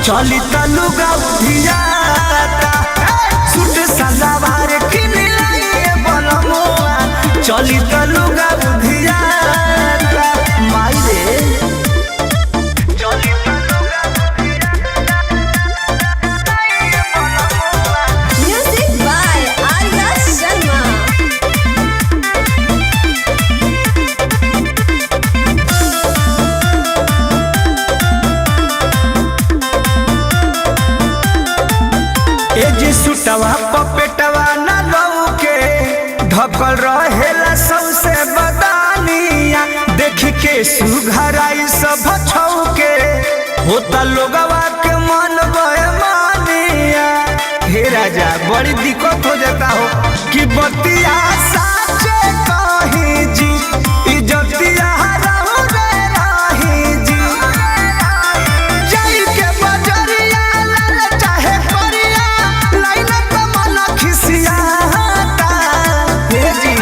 चली तलुगा उधियाता सूट सलवार किन लाइए बनमुआ चली तलुगा उधियाता माई रे चली तलुगा Music by Arya Sharma. ए जी सुटवा पपेटवा न लौके ढकल रहेला सबसे बदानिया देख के सुघराई सब छौके होता लोगवा के मन बेमानिया हे राजा बड़ी दिक्कत हो जाता हो कि बतिया साचे कही जी इज्जतिया रहू रे राही जी जाई के बजरिया लाल चाहे परिया लाइन पे मन खिसियाता हे जी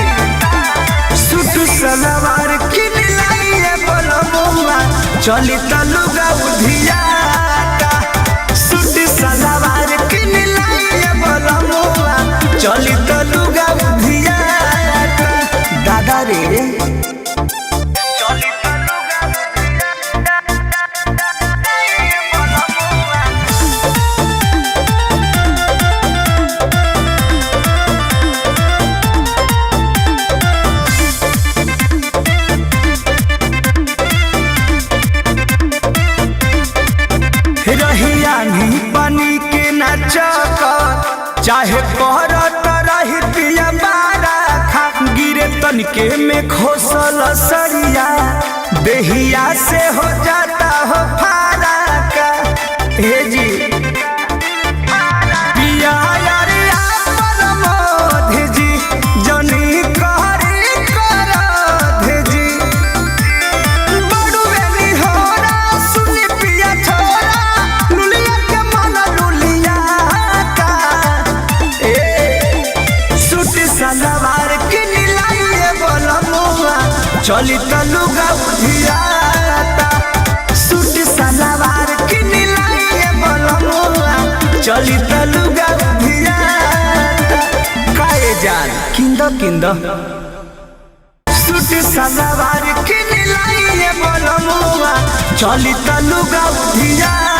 सूट सलवार किन लाइए बनमुआ चली तलुगा उधियाता सूट सलवार किन लाइए बनमुआ चली तलुगा उधियाता दादा रे चली तलुगा रहिया नी बनी के नचक चाहे पहरत रही पिया बारा खा गिरे तनके में खोसल सरिया देहिया से हो जाता हो फारा का हे जी पिया यारिया परमोध जी जनी कहरी करध जी बड़ू बेली होरा सुनी पिया छोरा लुलिया के मन लुलिया का ए सूट सलवार किन लाइए बनमुआ चली तलुगा उधियाता सूट सलवार किन लाइए बनमुआ चली तलुगा उधियाता काए जान किंद किंद सूट सलवार किन लाइए बनमुआ चली तलुगा उधियाता